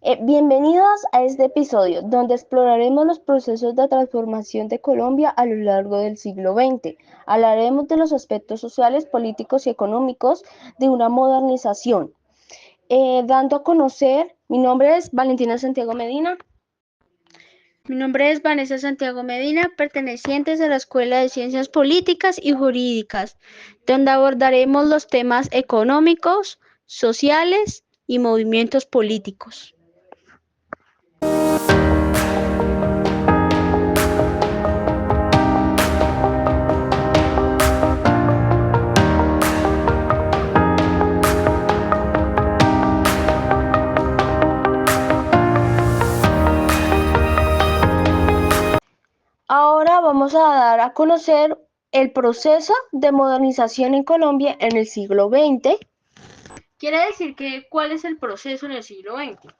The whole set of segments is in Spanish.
Bienvenidos a este episodio, donde exploraremos los procesos de transformación de Colombia a lo largo del siglo XX. Hablaremos de los aspectos sociales, políticos y económicos de una modernización. Dando a conocer, mi nombre es Valentina Santiago Medina. Mi nombre es Vanessa Santiago Medina, pertenecientes a la Escuela de Ciencias Políticas y Jurídicas, donde abordaremos los temas económicos, sociales y movimientos políticos. Ahora vamos a dar a conocer el proceso de modernización en Colombia en el siglo XX. Quiere decir que, ¿cuál es el proceso en el siglo XX?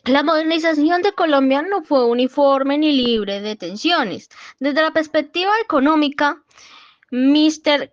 La modernización de Colombia no fue uniforme ni libre de tensiones. Desde la perspectiva económica, Mr.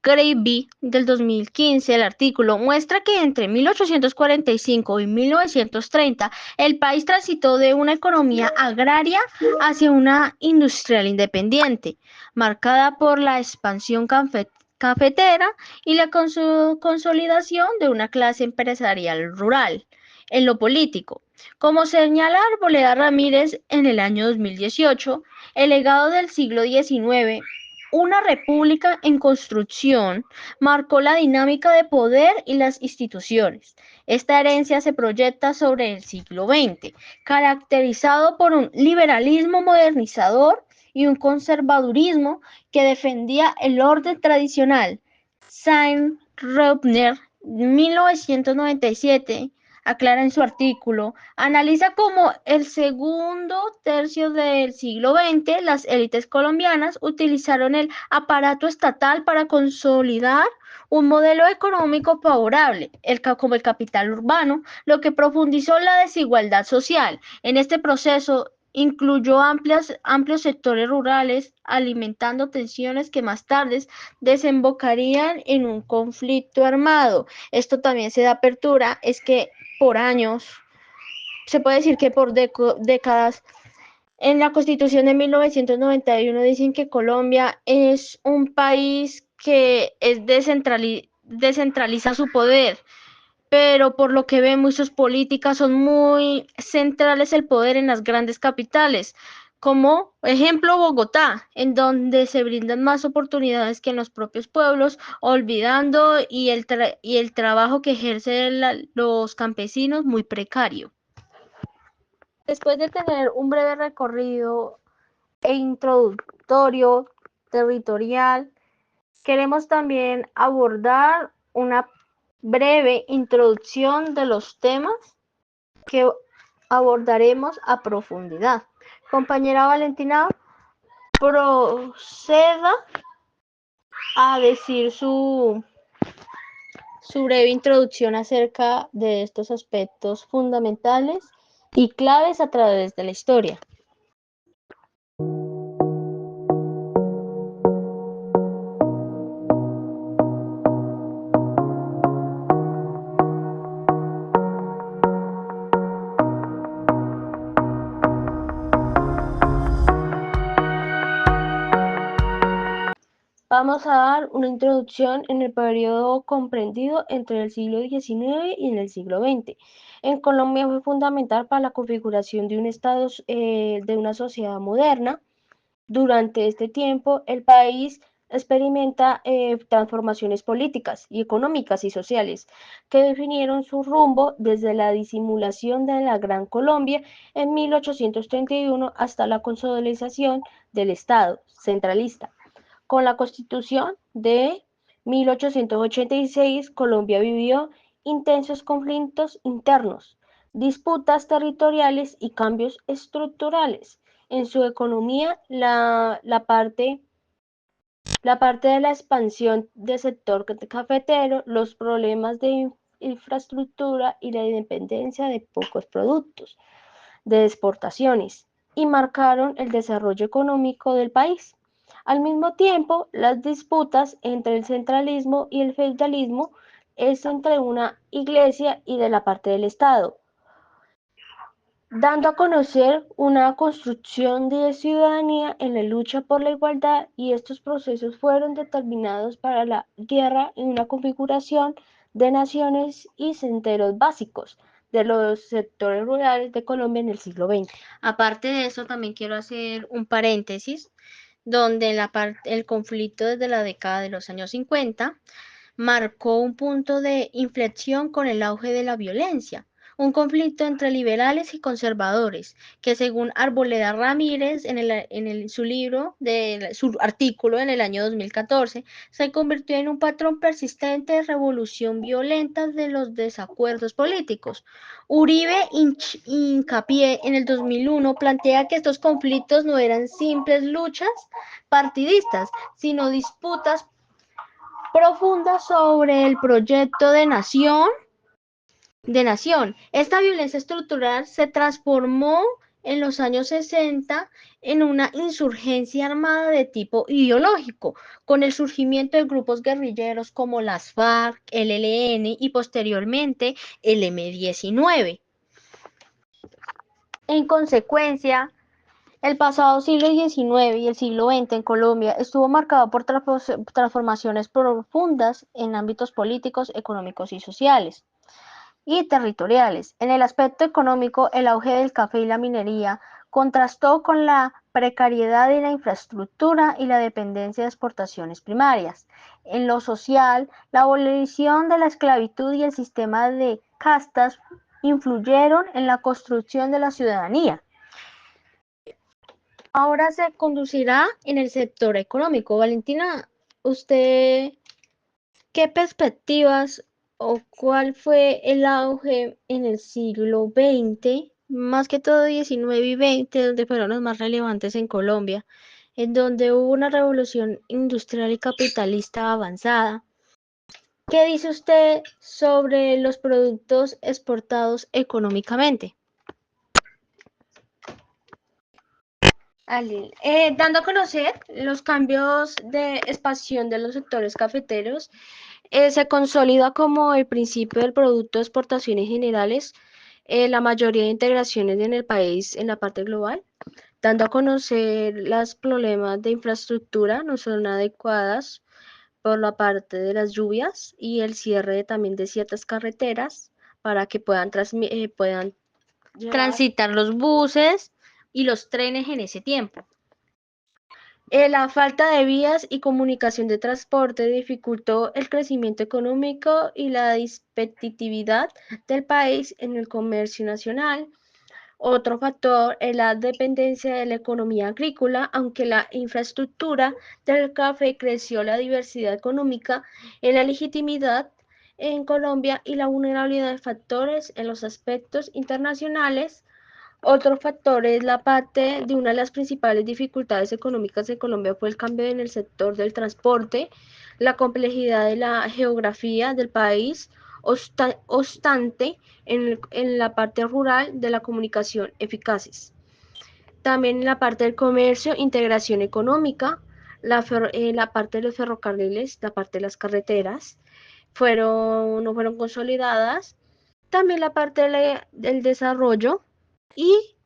Gravy del 2015, el artículo muestra que entre 1845 y 1930 el país transitó de una economía agraria hacia una industrial independiente, marcada por la expansión cafetera y la consolidación de una clase empresarial rural. En lo político, como señala Arboleda Ramírez en el año 2018, el legado del siglo XIX, una república en construcción, marcó la dinámica de poder y las instituciones. Esta herencia se proyecta sobre el siglo XX, caracterizado por un liberalismo modernizador y un conservadurismo que defendía el orden tradicional. Saint-Reubner, 1997, aclara en su artículo, analiza cómo el segundo tercio del siglo XX las élites colombianas utilizaron el aparato estatal para consolidar un modelo económico favorable, como el capital urbano, lo que profundizó la desigualdad social. En este proceso incluyó amplios sectores rurales, alimentando tensiones que más tarde desembocarían en un conflicto armado. Esto también se da apertura, es que por años, se puede decir que por décadas, en la Constitución de 1991 dicen que Colombia es un país que descentraliza su poder, pero por lo que vemos sus políticas son muy centrales el poder en las grandes capitales, como ejemplo Bogotá, en donde se brindan más oportunidades que en los propios pueblos, olvidando y el trabajo que ejercen los campesinos muy precario. Después de tener un breve recorrido e introductorio territorial, queremos también abordar una breve introducción de los temas que abordaremos a profundidad. Compañera Valentina, proceda a decir su breve introducción acerca de estos aspectos fundamentales y claves a través de la historia. Vamos a dar una introducción en el periodo comprendido entre el siglo XIX y en el siglo XX. En Colombia fue fundamental para la configuración de un Estado, de una sociedad moderna. Durante este tiempo, el país experimenta transformaciones políticas y económicas y sociales que definieron su rumbo desde la disimulación de la Gran Colombia en 1831 hasta la consolidación del Estado centralista. Con la Constitución de 1886, Colombia vivió intensos conflictos internos, disputas territoriales y cambios estructurales. En su economía, la parte de la expansión del sector cafetero, los problemas de infraestructura y la independencia de pocos productos de exportaciones y marcaron el desarrollo económico del país. Al mismo tiempo, las disputas entre el centralismo y el feudalismo es entre una iglesia y de la parte del Estado. dando a conocer una construcción de ciudadanía en la lucha por la igualdad, y estos procesos fueron determinados para la guerra en una configuración de naciones y senderos básicos de los sectores rurales de Colombia en el siglo XX. Aparte de eso, también quiero hacer un paréntesis donde el conflicto desde la década de los años 50 marcó un punto de inflexión con el auge de la violencia, un conflicto entre liberales y conservadores, que según Arboleda Ramírez su libro, su artículo en el año 2014, se convirtió en un patrón persistente de revolución violenta de los desacuerdos políticos. Uribe hincapié en el 2001 plantea que estos conflictos no eran simples luchas partidistas, sino disputas profundas sobre el proyecto de nación. Esta violencia estructural se transformó en los años 60 en una insurgencia armada de tipo ideológico, con el surgimiento de grupos guerrilleros como las FARC, el ELN y posteriormente el M-19. En consecuencia, el pasado siglo XIX y el siglo XX en Colombia estuvo marcado por transformaciones profundas en ámbitos políticos, económicos y sociales y territoriales. En el aspecto económico, el auge del café y la minería contrastó con la precariedad de la infraestructura y la dependencia de exportaciones primarias. En lo social, la abolición de la esclavitud y el sistema de castas influyeron en la construcción de la ciudadanía. Ahora se conducirá en el sector económico. Valentina, ¿usted qué perspectivas o cuál fue el auge en el siglo XX, más que todo XIX y XX, donde fueron los más relevantes en Colombia, en donde hubo una revolución industrial y capitalista avanzada? ¿Qué dice usted sobre los productos exportados económicamente? Dando a conocer los cambios de expansión de los sectores cafeteros, se consolida como el principio del producto de exportaciones generales, la mayoría de integraciones en el país en la parte global, dando a conocer los problemas de infraestructura no son adecuadas por la parte de las lluvias y el cierre también de ciertas carreteras para que puedan transitar los buses y los trenes en ese tiempo. La falta de vías y comunicación de transporte dificultó el crecimiento económico y la competitividad del país en el comercio nacional. Otro factor es la dependencia de la economía agrícola. Aunque la infraestructura del café creció, la diversidad económica en la legitimidad en Colombia y la vulnerabilidad de factores en los aspectos internacionales. Otro factor es la parte de una de las principales dificultades económicas de Colombia fue el cambio en el sector del transporte, la complejidad de la geografía del país, obstante en la parte rural de la comunicación eficaces. También en la parte del comercio, integración económica, la parte de los ferrocarriles, la parte de las carreteras, no fueron consolidadas. También la parte del desarrollo y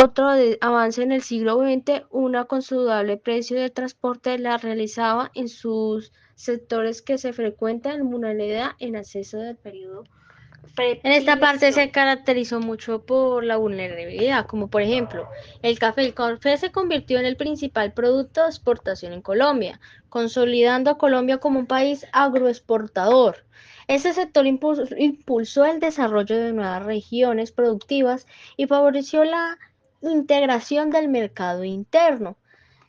otro avance en el siglo XX, una considerable precio del transporte la realizaba en sus sectores que se frecuentan en moneda en acceso del periodo. En esta parte se caracterizó mucho por la vulnerabilidad, como por ejemplo, el café. El café se convirtió en el principal producto de exportación en Colombia, consolidando a Colombia como un país agroexportador. Este sector impulsó el desarrollo de nuevas regiones productivas y favoreció la integración del mercado interno.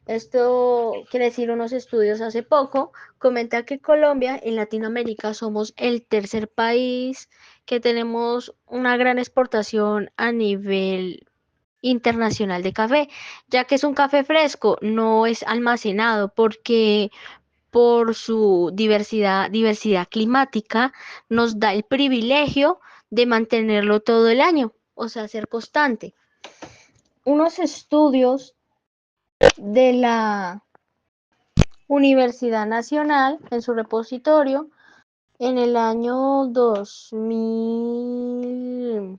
Esto quiere decir, unos estudios hace poco comenta que Colombia en Latinoamérica somos el tercer país que tenemos una gran exportación a nivel internacional de café, ya que es un café fresco, no es almacenado porque por su diversidad climática nos da el privilegio de mantenerlo todo el año, o sea, ser constante. Unos estudios de la Universidad Nacional en su repositorio en el año 2000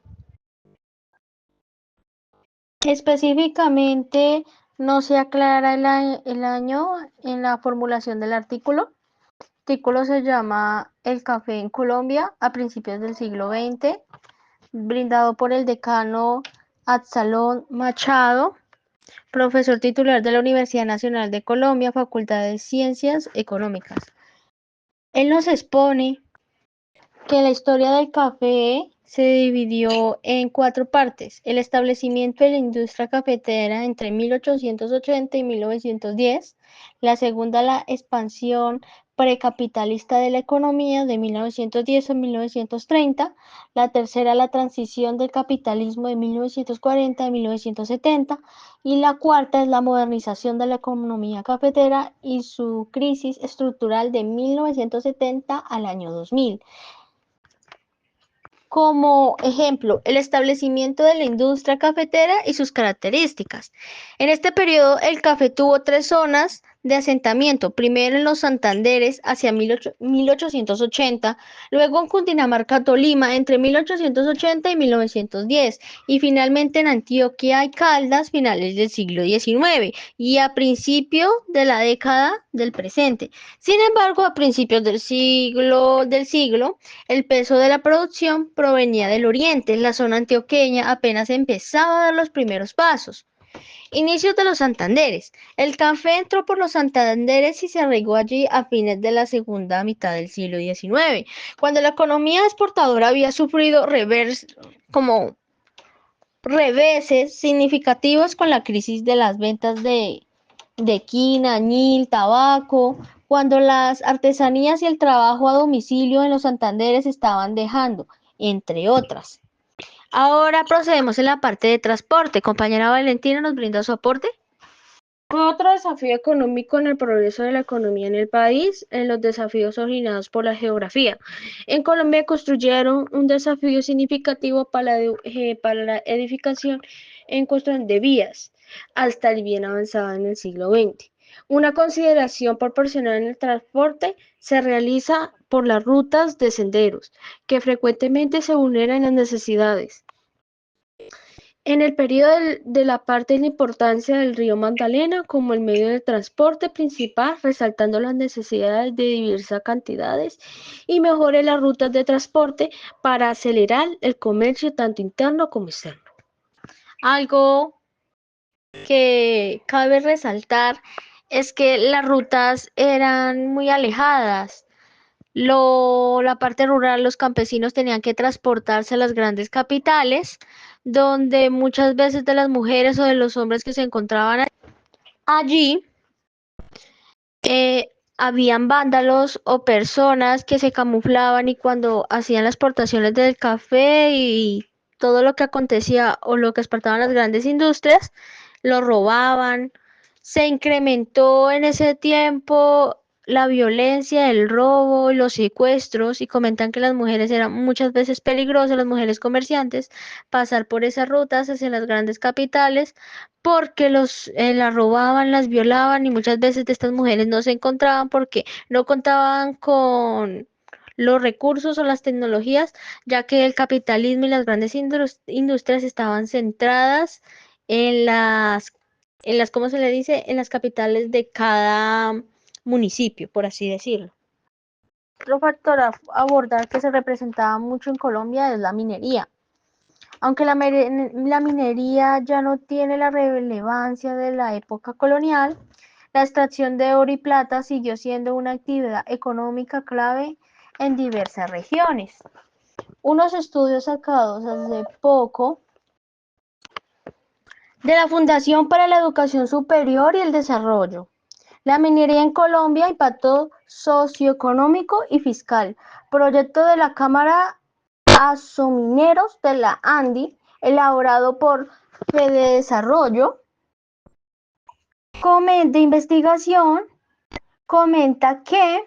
Específicamente, no se aclara el año en la formulación del artículo. El artículo se llama El café en Colombia a principios del siglo XX, brindado por el decano Absalón Machado, profesor titular de la Universidad Nacional de Colombia, Facultad de Ciencias Económicas. Él nos expone que la historia del café se dividió en 4 partes: el establecimiento de la industria cafetera entre 1880 y 1910, la segunda, la expansión precapitalista de la economía de 1910 a 1930, la tercera, la transición del capitalismo de 1940 a 1970, y la cuarta es la modernización de la economía cafetera y su crisis estructural de 1970 al año 2000. Como ejemplo, el establecimiento de la industria cafetera y sus características. En este periodo, el café tuvo 3 zonas de asentamiento: primero en los Santanderes hacia 1880, luego en Cundinamarca, Tolima entre 1880 y 1910, y finalmente en Antioquia y Caldas finales del siglo XIX y a principio de la década del presente. Sin embargo, a principios del siglo, el peso de la producción provenía del oriente. La zona antioqueña apenas empezaba a dar los primeros pasos. Inicios de los Santanderes. El café entró por los Santanderes y se arraigó allí a fines de la segunda mitad del siglo XIX, cuando la economía exportadora había sufrido reveses significativos con la crisis de las ventas de quina, añil, tabaco, cuando las artesanías y el trabajo a domicilio en los Santanderes estaban dejando, entre otras. Ahora procedemos en la parte de transporte. Compañera Valentina, ¿nos brinda su aporte? Otro desafío económico en el progreso de la economía en el país, en los desafíos originados por la geografía. En Colombia construyeron un desafío significativo para la edificación en cuestión de vías, hasta el bien avanzado en el siglo XX. Una consideración proporcional en el transporte se realiza por las rutas de senderos, que frecuentemente se vulneran las necesidades. En el periodo de la parte de la importancia del río Magdalena como el medio de transporte principal, resaltando las necesidades de diversas cantidades y mejore las rutas de transporte para acelerar el comercio tanto interno como externo. Algo que cabe resaltar es que las rutas eran muy alejadas. La parte rural, los campesinos tenían que transportarse a las grandes capitales, donde muchas veces de las mujeres o de los hombres que se encontraban allí, habían vándalos o personas que se camuflaban, y cuando hacían las exportaciones del café y todo lo que acontecía o lo que exportaban las grandes industrias, lo robaban. Se incrementó en ese tiempo la violencia, el robo y los secuestros, y comentan que las mujeres eran muchas veces peligrosas, las mujeres comerciantes, pasar por esas rutas hacia las grandes capitales, porque las robaban, las violaban, y muchas veces de estas mujeres no se encontraban porque no contaban con los recursos o las tecnologías, ya que el capitalismo y las grandes industrias estaban centradas en ¿cómo se le dice? En las capitales de cada municipio, por así decirlo. Otro factor a abordar que se representaba mucho en Colombia es la minería. Aunque la minería ya no tiene la relevancia de la época colonial, la extracción de oro y plata siguió siendo una actividad económica clave en diversas regiones. Unos estudios sacados hace poco de la Fundación para la Educación Superior y el Desarrollo. La minería en Colombia, impacto socioeconómico y fiscal. Proyecto de la Cámara Asomineros de la ANDI, elaborado por Fedesarrollo. De investigación, comenta que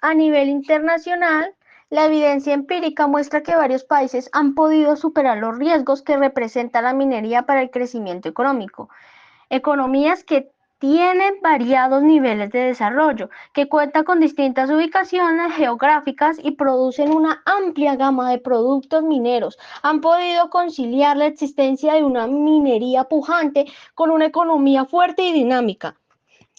a nivel internacional, la evidencia empírica muestra que varios países han podido superar los riesgos que representa la minería para el crecimiento económico. Economías que tiene variados niveles de desarrollo, que cuenta con distintas ubicaciones geográficas y producen una amplia gama de productos mineros. Han podido conciliar la existencia de una minería pujante con una economía fuerte y dinámica.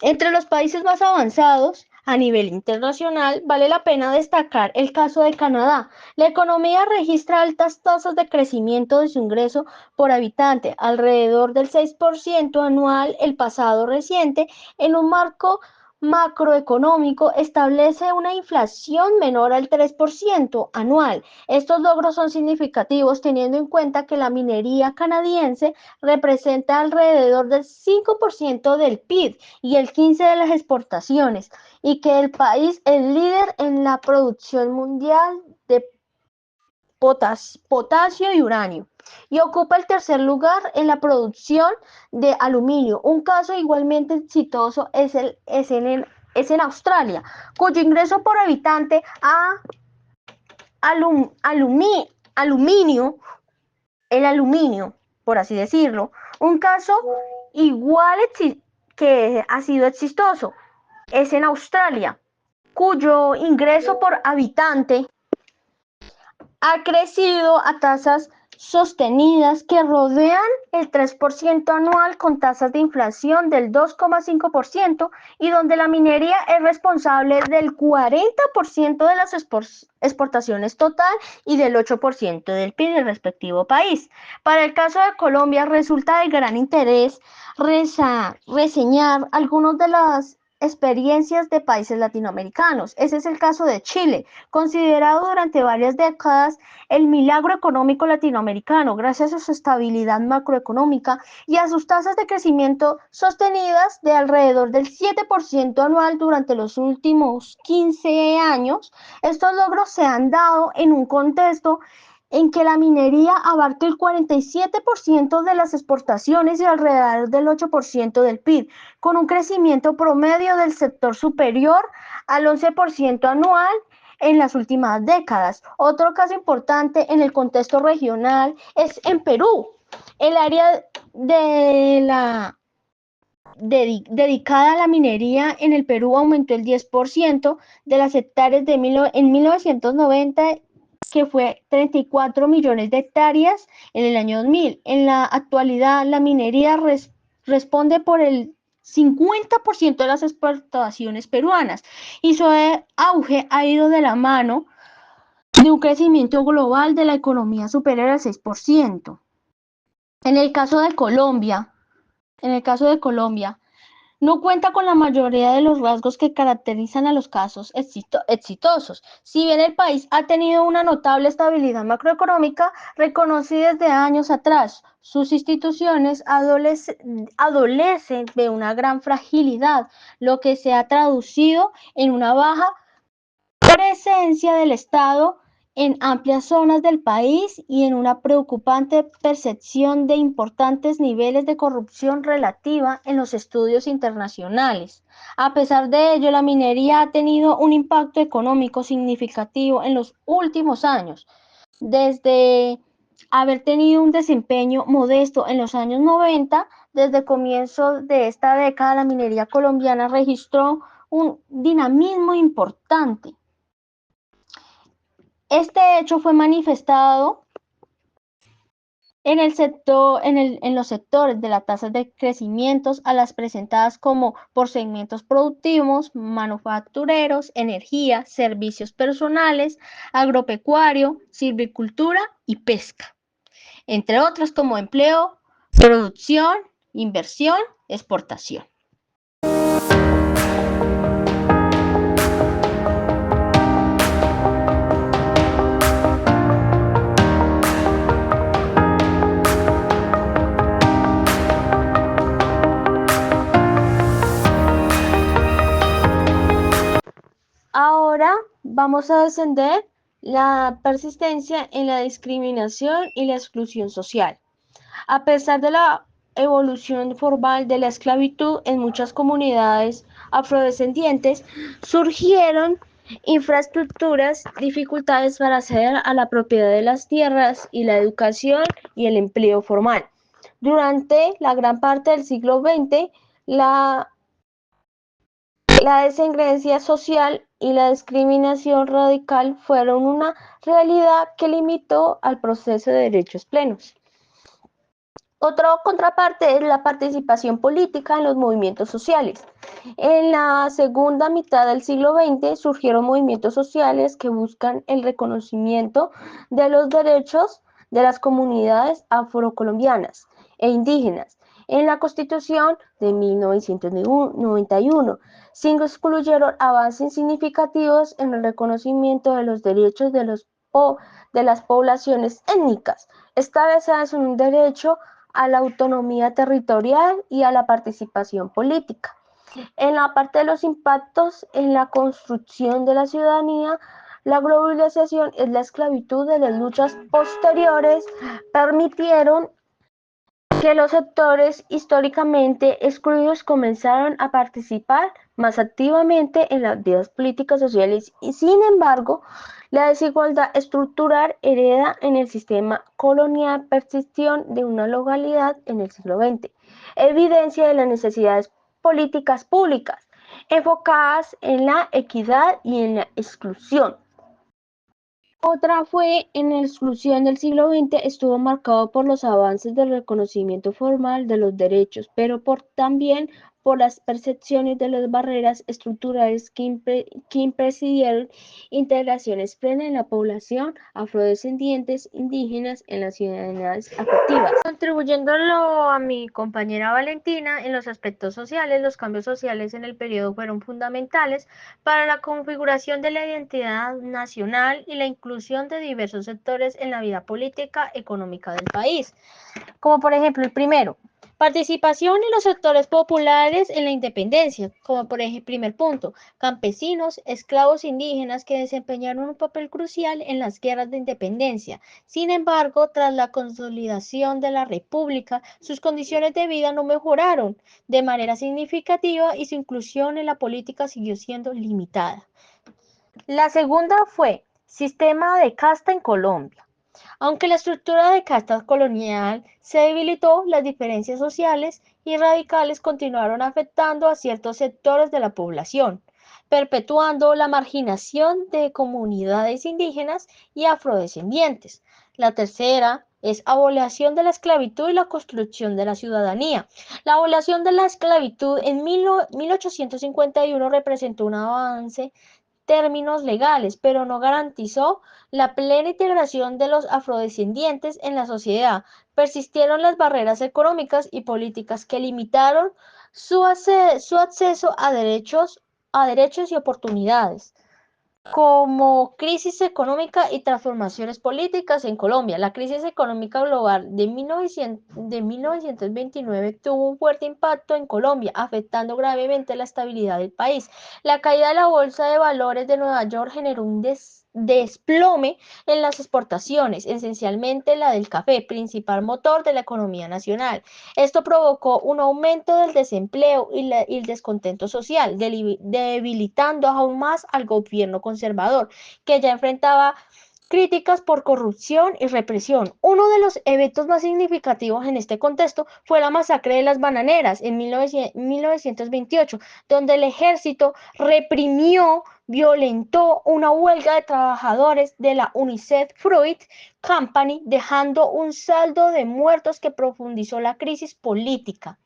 Entre los países más avanzados a nivel internacional, vale la pena destacar el caso de Canadá. La economía registra altas tasas de crecimiento de su ingreso por habitante, alrededor del 6% anual. El pasado reciente, en un marco macroeconómico, establece una inflación menor al 3% anual. Estos logros son significativos teniendo en cuenta que la minería canadiense representa alrededor del 5% del PIB y el 15% de las exportaciones, y que el país es líder en la producción mundial de potasio y uranio, y ocupa el tercer lugar en la producción de aluminio. Un caso igualmente exitoso es en Australia, cuyo ingreso por habitante a aluminio, el aluminio, por así decirlo, un caso igual que ha sido exitoso es en Australia, cuyo ingreso por habitante ha crecido a tasas sostenidas que rodean el 3% anual, con tasas de inflación del 2,5%, y donde la minería es responsable del 40% de las exportaciones total y del 8% del PIB del respectivo país. Para el caso de Colombia, resulta de gran interés reseñar algunos de las experiencias de países latinoamericanos. Ese es el caso de Chile, considerado durante varias décadas el milagro económico latinoamericano, gracias a su estabilidad macroeconómica y a sus tasas de crecimiento sostenidas de alrededor del 7% anual durante los últimos 15 años. Estos logros se han dado en un contexto en que la minería abarca el 47% de las exportaciones y alrededor del 8% del PIB, con un crecimiento promedio del sector superior al 11% anual en las últimas décadas. Otro caso importante en el contexto regional es en Perú. El área dedicada a la minería en el Perú aumentó el 10% de las hectáreas en 1990, que fue 34 millones de hectáreas en el año 2000. En la actualidad, la minería responde por el 50% de las exportaciones peruanas, y su auge ha ido de la mano de un crecimiento global de la economía superior al 6%. En el caso de Colombia, no cuenta con la mayoría de los rasgos que caracterizan a los casos exitosos. Si bien el país ha tenido una notable estabilidad macroeconómica reconocida desde años atrás, sus instituciones adolecen de una gran fragilidad, lo que se ha traducido en una baja presencia del Estado en amplias zonas del país y en una preocupante percepción de importantes niveles de corrupción relativa en los estudios internacionales. A pesar de ello, la minería ha tenido un impacto económico significativo en los últimos años, desde haber tenido un desempeño modesto en los años 90. Desde el comienzo de esta década, la minería colombiana registró un dinamismo importante. Este hecho fue manifestado en los sectores de las tasas de crecimiento a las presentadas como por segmentos productivos, manufactureros, energía, servicios personales, agropecuario, silvicultura y pesca, entre otros como empleo, producción, inversión, exportación. Ahora vamos a descender la persistencia en la discriminación y la exclusión social. A pesar de la evolución formal de la esclavitud en muchas comunidades afrodescendientes, surgieron infraestructuras, dificultades para acceder a la propiedad de las tierras y la educación y el empleo formal. Durante la gran parte del siglo XX, la La desigualdad social y la discriminación radical fueron una realidad que limitó al proceso de derechos plenos. Otra contraparte es la participación política en los movimientos sociales. En la segunda mitad del siglo XX surgieron movimientos sociales que buscan el reconocimiento de los derechos de las comunidades afrocolombianas e indígenas. En la Constitución de 1991 se incluyeron avances significativos en el reconocimiento de los derechos de las poblaciones étnicas, establecidas en un derecho a la autonomía territorial y a la participación política. En la parte de los impactos en la construcción de la ciudadanía, la globalización y la esclavitud de las luchas posteriores permitieron que los sectores históricamente excluidos comenzaron a participar más activamente en las vidas políticas sociales y, sin embargo, la desigualdad estructural hereda en el sistema colonial persistió de una localidad en el siglo XX, evidencia de las necesidades políticas públicas enfocadas en la equidad y en la exclusión. Otra fue en la exclusión del siglo XX estuvo marcado por los avances del reconocimiento formal de los derechos, pero también por las percepciones de las barreras estructurales que impidieron integraciones plenas en la población afrodescendientes indígenas en las ciudadanías afectivas. Contribuyéndolo a mi compañera Valentina, en los aspectos sociales, los cambios sociales en el periodo fueron fundamentales para la configuración de la identidad nacional y la inclusión de diversos sectores en la vida política económica del país, como por ejemplo el primero, participación en los sectores populares en la independencia, como por ejemplo, primer punto, campesinos, esclavos indígenas que desempeñaron un papel crucial en las guerras de independencia. Sin embargo, tras la consolidación de la República, sus condiciones de vida no mejoraron de manera significativa y su inclusión en la política siguió siendo limitada. La segunda fue sistema de casta en Colombia. Aunque la estructura de casta colonial se debilitó, las diferencias sociales y radicales continuaron afectando a ciertos sectores de la población, perpetuando la marginación de comunidades indígenas y afrodescendientes. La tercera es abolición de la esclavitud y la construcción de la ciudadanía. La abolición de la esclavitud en 1851 representó un avance términos legales, pero no garantizó la plena integración de los afrodescendientes en la sociedad. Persistieron las barreras económicas y políticas que limitaron su acceso a derechos y oportunidades, como crisis económica y transformaciones políticas en Colombia. La crisis económica global de 1929 tuvo un fuerte impacto en Colombia, afectando gravemente la estabilidad del país. La caída de la Bolsa de Valores de Nueva York generó un desplome en las exportaciones, esencialmente la del café, principal motor de la economía nacional. Esto provocó un aumento del desempleo y el descontento social, debilitando aún más al gobierno conservador, que ya enfrentaba críticas por corrupción y represión. Uno de los eventos más significativos en este contexto fue la masacre de las bananeras en 1928, donde el ejército violentó una huelga de trabajadores de la UNICEF Fruit Company, dejando un saldo de muertos que profundizó la crisis política.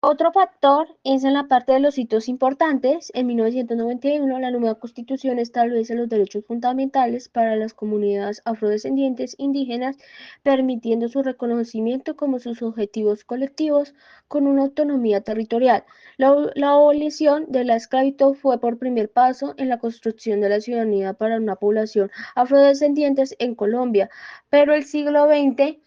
Otro factor es en la parte de los hitos importantes. En 1991, la nueva Constitución establece los derechos fundamentales para las comunidades afrodescendientes indígenas, permitiendo su reconocimiento como sus objetivos colectivos con una autonomía territorial. La abolición de la esclavitud fue por primer paso en la construcción de la ciudadanía para una población afrodescendientes en Colombia, pero el siglo XX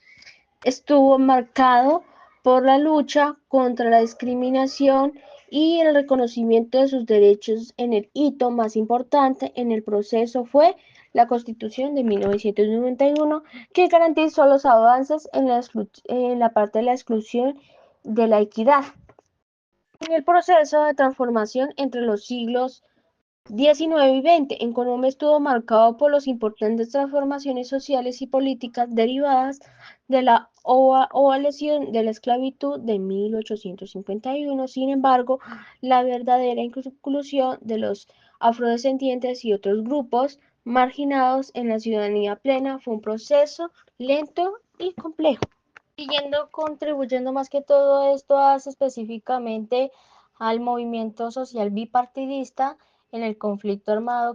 estuvo marcado por la lucha contra la discriminación y el reconocimiento de sus derechos. En el hito más importante en el proceso fue la Constitución de 1991, que garantizó los avances en la parte de la exclusión de la equidad. En el proceso de transformación entre los siglos XIX y XX en Colombia estuvo marcado por las importantes transformaciones sociales y políticas derivadas de la abolición de la esclavitud de 1851. Sin embargo, la verdadera inclusión de los afrodescendientes y otros grupos marginados en la ciudadanía plena fue un proceso lento y complejo. Siguiendo contribuyendo más que todo esto hace específicamente al movimiento social bipartidista en el conflicto armado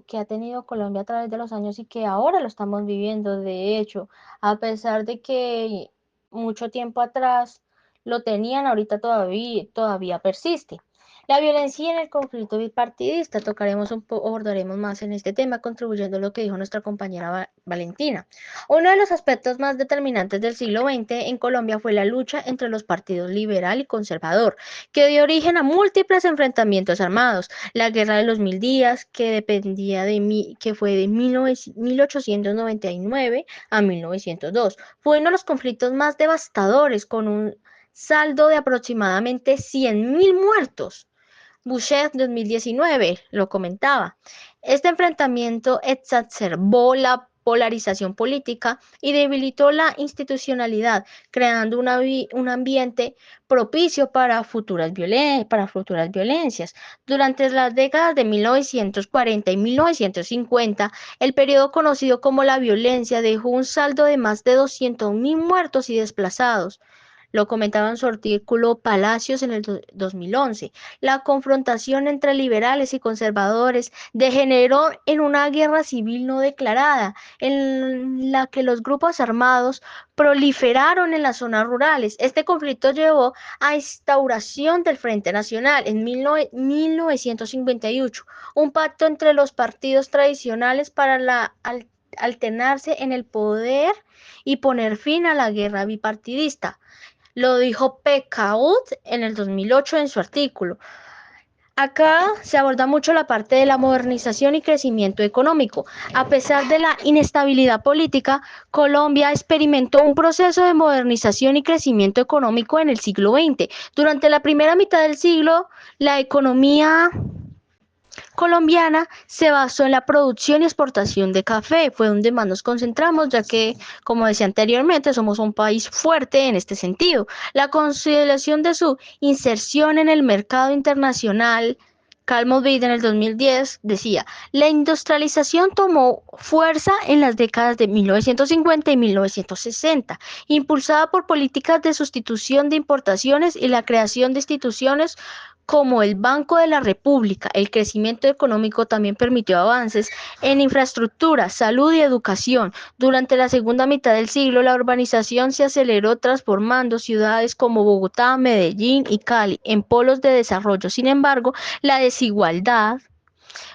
que ha tenido Colombia a través de los años y que ahora lo estamos viviendo. De hecho, a pesar de que mucho tiempo atrás lo tenían, ahorita todavía persiste. La violencia en el conflicto bipartidista, tocaremos un poco, abordaremos más en este tema, contribuyendo a lo que dijo nuestra compañera Valentina. Uno de los aspectos más determinantes del siglo XX en Colombia fue la lucha entre los partidos liberal y conservador, que dio origen a múltiples enfrentamientos armados. La Guerra de los Mil Días, que fue de 1899 a 1902, fue uno de los conflictos más devastadores, con un saldo de aproximadamente 100.000 muertos. Boucher 2019 lo comentaba. Este enfrentamiento exacerbó la polarización política y debilitó la institucionalidad, creando un ambiente propicio para futuras violencias. Durante las décadas de 1940 y 1950, el periodo conocido como la violencia dejó un saldo de más de 200.000 muertos y desplazados. Lo comentaba en su artículo Palacios en el 2011. La confrontación entre liberales y conservadores degeneró en una guerra civil no declarada, en la que los grupos armados proliferaron en las zonas rurales. Este conflicto llevó a instauración del Frente Nacional en 1958, un pacto entre los partidos tradicionales para alternarse en el poder y poner fin a la guerra bipartidista. Lo dijo Pecaut en el 2008 en su artículo. Acá se aborda mucho la parte de la modernización y crecimiento económico. A pesar de la inestabilidad política, Colombia experimentó un proceso de modernización y crecimiento económico en el siglo XX. Durante la primera mitad del siglo, la economía colombiana se basó en la producción y exportación de café. Fue donde más nos concentramos, ya que, como decía anteriormente, somos un país fuerte en este sentido. La consideración de su inserción en el mercado internacional, Calmovid en el 2010 decía, la industrialización tomó fuerza en las décadas de 1950 y 1960, impulsada por políticas de sustitución de importaciones y la creación de instituciones como el Banco de la República. El crecimiento económico también permitió avances en infraestructura, salud y educación. Durante la segunda mitad del siglo, la urbanización se aceleró, transformando ciudades como Bogotá, Medellín y Cali en polos de desarrollo. Sin embargo, la desigualdad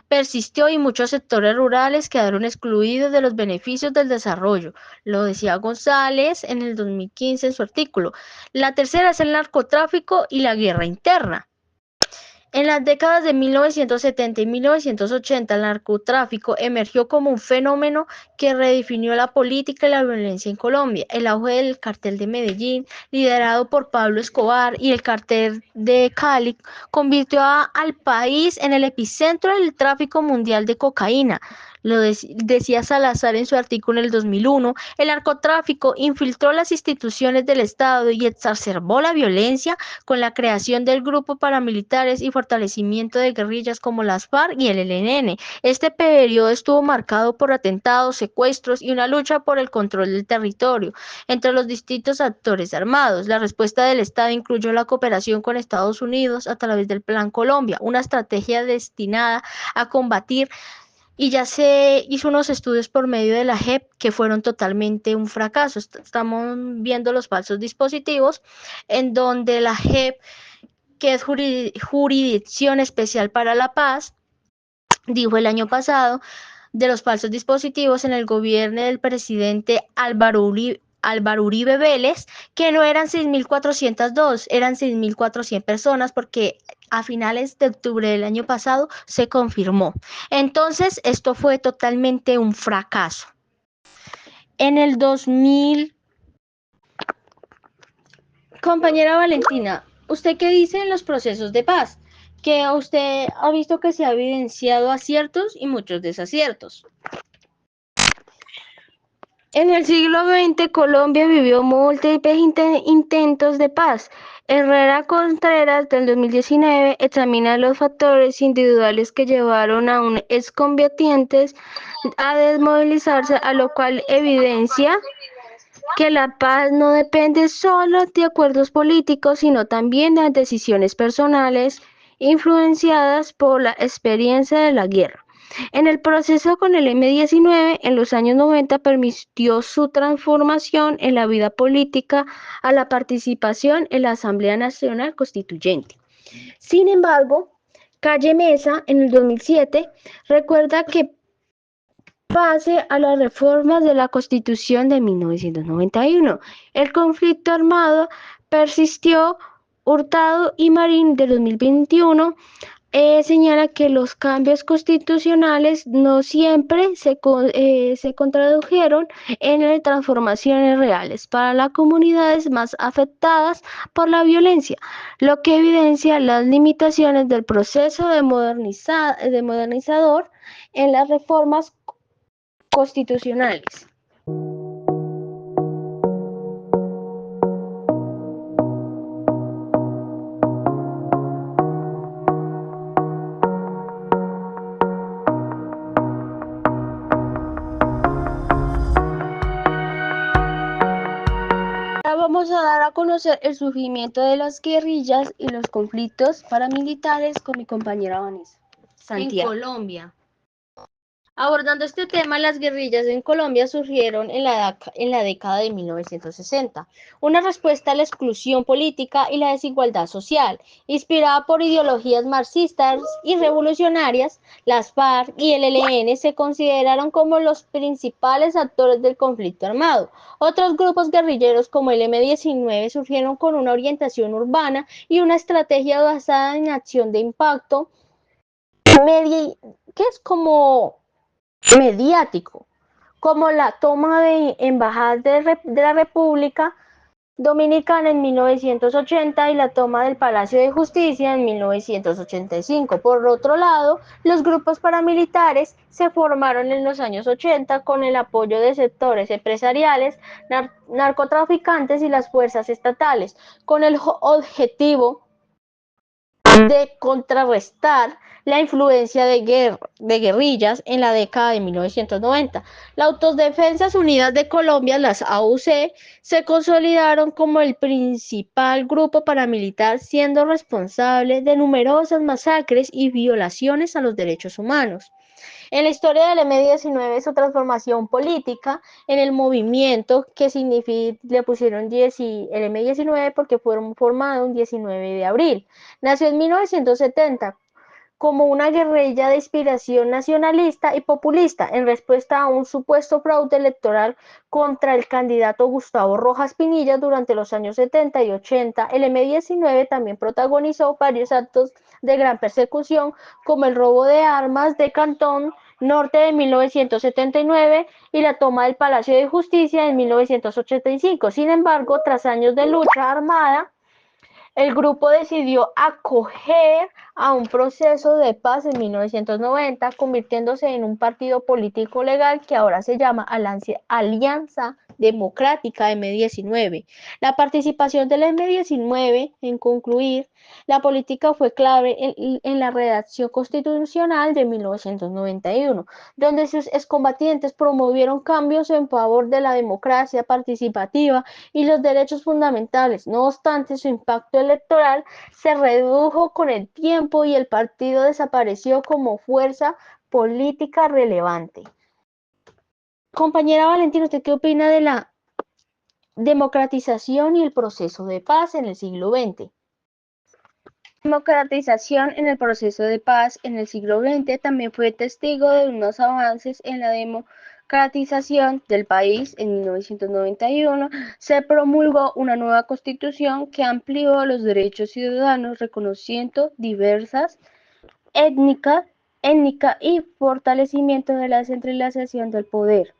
persistió y muchos sectores rurales quedaron excluidos de los beneficios del desarrollo. Lo decía González en el 2015 en su artículo. La tercera es el narcotráfico y la guerra interna. En las décadas de 1970 y 1980, el narcotráfico emergió como un fenómeno que redefinió la política y la violencia en Colombia. El auge del cartel de Medellín, liderado por Pablo Escobar, y el cartel de Cali convirtió al país en el epicentro del tráfico mundial de cocaína. Lo decía Salazar en su artículo en el 2001, el narcotráfico infiltró las instituciones del Estado y exacerbó la violencia con la creación del grupo paramilitares y fortalecimiento de guerrillas como las FARC y el ELN. Este periodo estuvo marcado por atentados, secuestros y una lucha por el control del territorio entre los distintos actores armados. La respuesta del Estado incluyó la cooperación con Estados Unidos a través del Plan Colombia, una estrategia destinada a combatir, y ya se hizo unos estudios por medio de la JEP que fueron totalmente un fracaso. Estamos viendo los falsos dispositivos, en donde la JEP, que es Jurisdicción Especial para la Paz, dijo el año pasado de los falsos dispositivos en el gobierno del presidente Álvaro Uribe Vélez, que no eran 6.402, eran 6.400 personas, porque a finales de octubre del año pasado se confirmó. Entonces, esto fue totalmente un fracaso. En el 2000, compañera Valentina, ¿usted qué dice en los procesos de paz? que usted ha visto que se ha evidenciado aciertos y muchos desaciertos. En el siglo XX, Colombia vivió múltiples intentos de paz. Herrera Contreras, del 2019, examina los factores individuales que llevaron a un excombatientes a desmovilizarse, a lo cual evidencia que la paz no depende solo de acuerdos políticos, sino también de decisiones personales influenciadas por la experiencia de la guerra. En el proceso con el M-19, en los años 90, permitió su transformación en la vida política a la participación en la Asamblea Nacional Constituyente. Sin embargo, Calle Mesa, en el 2007, recuerda que pese a las reformas de la Constitución de 1991, el conflicto armado persistió. Hurtado y Marín, de 2021, señala que los cambios constitucionales no siempre se contradujeron en transformaciones reales para las comunidades más afectadas por la violencia, lo que evidencia las limitaciones del proceso de modernizador en las reformas constitucionales. Vamos a dar a conocer el surgimiento de las guerrillas y los conflictos paramilitares con mi compañera Vanessa Santiago. En Colombia. Abordando este tema, las guerrillas en Colombia surgieron en la década de 1960, una respuesta a la exclusión política y la desigualdad social. Inspirada por ideologías marxistas y revolucionarias, las FARC y el ELN se consideraron como los principales actores del conflicto armado. Otros grupos guerrilleros como el M-19 surgieron con una orientación urbana y una estrategia basada en acción de impacto, que es como mediático, como la toma de embajadas de la República Dominicana en 1980 y la toma del Palacio de Justicia en 1985. Por otro lado, los grupos paramilitares se formaron en los años 80 con el apoyo de sectores empresariales, narcotraficantes y las fuerzas estatales, con el objetivo de contrarrestar la influencia de guerrillas en la década de 1990. Las Autodefensas Unidas de Colombia, las AUC, se consolidaron como el principal grupo paramilitar, siendo responsable de numerosas masacres y violaciones a los derechos humanos. En la historia del M-19, su transformación política en el movimiento que significa, le pusieron el M-19 porque fueron formados un 19 de abril. Nació en 1970 como una guerrilla de inspiración nacionalista y populista en respuesta a un supuesto fraude electoral contra el candidato Gustavo Rojas Pinilla durante los años 70 y 80. El M-19 también protagonizó varios actos de gran persecución, como el robo de armas de Cantón Norte de 1979 y la toma del Palacio de Justicia en 1985. Sin embargo, tras años de lucha armada, el grupo decidió acoger a un proceso de paz en 1990, convirtiéndose en un partido político legal que ahora se llama Alianza Democrática M-19. La participación del M-19 en concluir la política fue clave en la redacción constitucional de 1991, donde sus excombatientes promovieron cambios en favor de la democracia participativa y los derechos fundamentales. No obstante, su impacto electoral se redujo con el tiempo y el partido desapareció como fuerza política relevante. Compañera Valentina, ¿usted qué opina de la democratización y el proceso de paz en el siglo XX? Democratización en el proceso de paz en el siglo XX también fue testigo de unos avances en la democratización del país. En 1991 se promulgó una nueva constitución que amplió los derechos ciudadanos, reconociendo diversas étnicas y fortalecimiento de la descentralización del poder.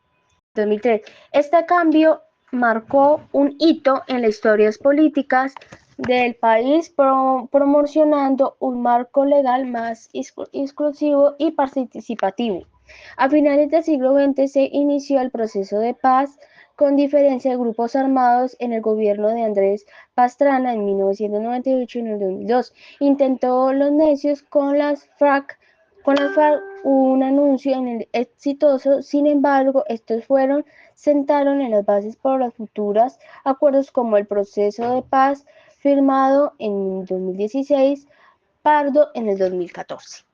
2003. Este cambio marcó un hito en las historias políticas del país, promocionando un marco legal más exclusivo y participativo. A finales del siglo XX se inició el proceso de paz con diferencia de grupos armados en el gobierno de Andrés Pastrana en 1998 y en el 2002. Intentó los necios con las FARC un anuncio en el exitoso, sin embargo, estos sentaron en las bases para los futuros acuerdos como el proceso de paz firmado en 2016, Pardo en el 2014.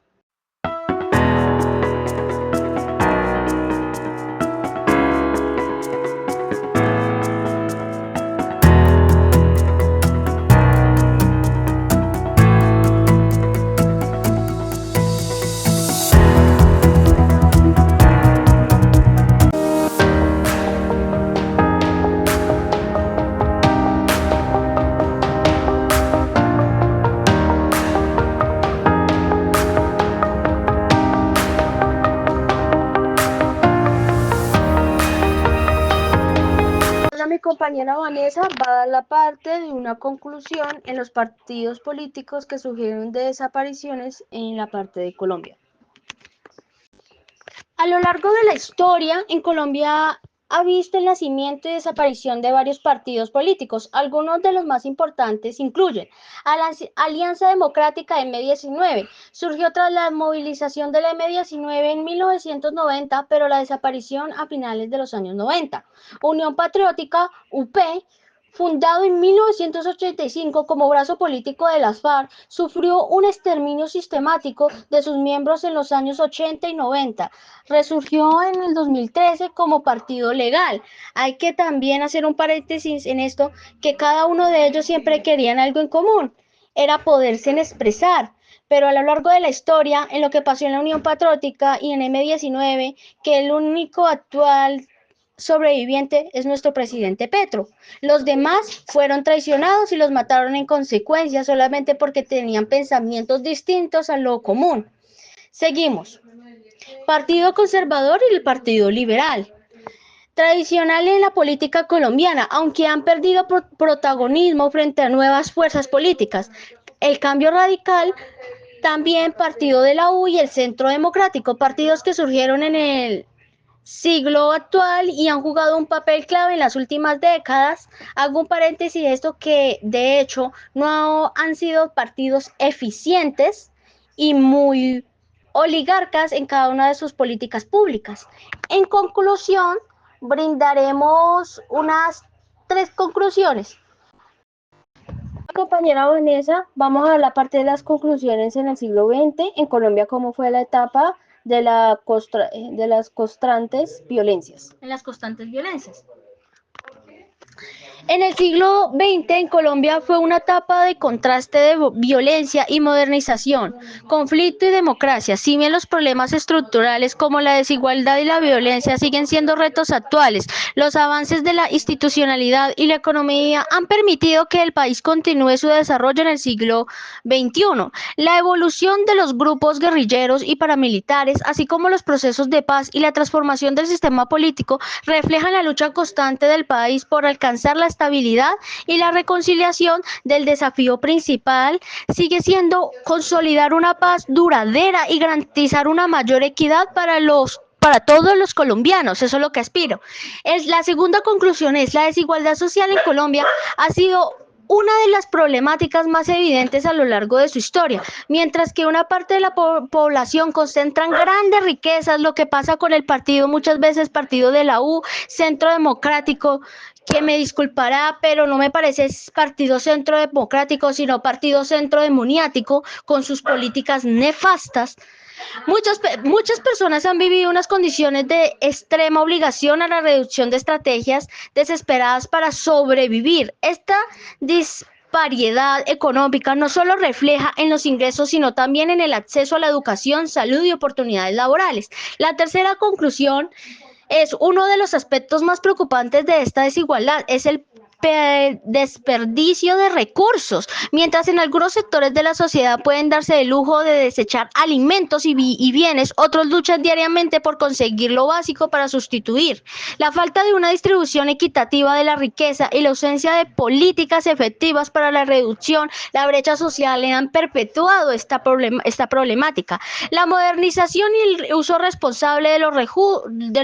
Mi compañera Vanessa va a dar la parte de una conclusión en los partidos políticos que surgieron de desapariciones en la parte de Colombia. A lo largo de la historia, en Colombia ha visto el nacimiento y desaparición de varios partidos políticos. Algunos de los más importantes incluyen a la Alianza Democrática M19. Surgió tras la movilización de la M19 en 1990, pero la desaparición a finales de los años 90. Unión Patriótica, UP, fundado en 1985 como brazo político de las FARC, sufrió un exterminio sistemático de sus miembros en los años 80 y 90. Resurgió en el 2013 como partido legal. Hay que también hacer un paréntesis en esto, que cada uno de ellos siempre querían algo en común, era poderse expresar. Pero a lo largo de la historia, en lo que pasó en la Unión Patriótica y en M19, que el único actual sobreviviente es nuestro presidente Petro. Los demás fueron traicionados y los mataron en consecuencia solamente porque tenían pensamientos distintos a lo común. Seguimos. Partido Conservador y el Partido Liberal. Tradicional en la política colombiana, aunque han perdido protagonismo frente a nuevas fuerzas políticas. El Cambio Radical, también Partido de la U y el Centro Democrático, partidos que surgieron en el siglo actual y han jugado un papel clave en las últimas décadas. Hago un paréntesis de esto, que de hecho no han sido partidos eficientes y muy oligarcas en cada una de sus políticas públicas. En conclusión, brindaremos unas 3 conclusiones. Compañera Vanessa, vamos a ver la parte de las conclusiones en el siglo XX en Colombia, cómo fue la etapa de las constantes violencias. En el siglo XX en Colombia fue una etapa de contraste de violencia y modernización, conflicto y democracia. Si bien los problemas estructurales como la desigualdad y la violencia siguen siendo retos actuales, los avances de la institucionalidad y la economía han permitido que el país continúe su desarrollo en el siglo XXI. La evolución de los grupos guerrilleros y paramilitares, así como los procesos de paz y la transformación del sistema político, reflejan la lucha constante del país por alcanzar la estabilidad y la reconciliación. Del desafío principal sigue siendo consolidar una paz duradera y garantizar una mayor equidad para todos los colombianos. Eso es lo que aspiro. La segunda conclusión es: la desigualdad social en Colombia ha sido una de las problemáticas más evidentes a lo largo de su historia. Mientras que una parte de la población concentran grandes riquezas, lo que pasa con el partido, muchas veces Partido de la U, Centro Democrático, que me disculpará, pero no me parece Partido Centro Democrático, sino Partido Centro Demoniático, con sus políticas nefastas. Muchas personas han vivido unas condiciones de extrema obligación a la reducción de estrategias desesperadas para sobrevivir. Esta disparidad económica no solo refleja en los ingresos, sino también en el acceso a la educación, salud y oportunidades laborales. La tercera conclusión es: uno de los aspectos más preocupantes de esta desigualdad es el desperdicio de recursos. Mientras en algunos sectores de la sociedad pueden darse el lujo de desechar alimentos y bienes, otros luchan diariamente por conseguir lo básico para sustituir. La falta de una distribución equitativa de la riqueza y la ausencia de políticas efectivas para la reducción, la brecha social han perpetuado esta problemática. La modernización y el uso responsable de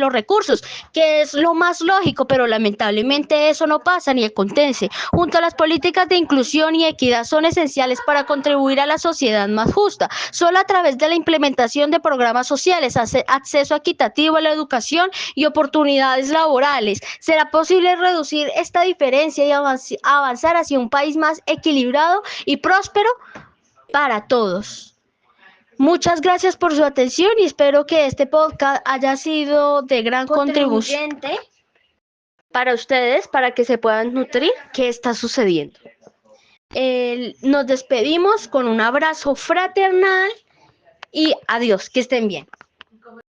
los recursos, que es lo más lógico, pero lamentablemente eso no pasa ni acontece. Junto a las políticas de inclusión y equidad son esenciales para contribuir a la sociedad más justa. Solo a través de la implementación de programas sociales, acceso equitativo a la educación y oportunidades laborales, será posible reducir esta diferencia y avanzar hacia un país más equilibrado y próspero para todos. Muchas gracias por su atención y espero que este podcast haya sido de gran contribución para ustedes, para que se puedan nutrir qué está sucediendo. Nos despedimos con un abrazo fraternal y adiós, que estén bien.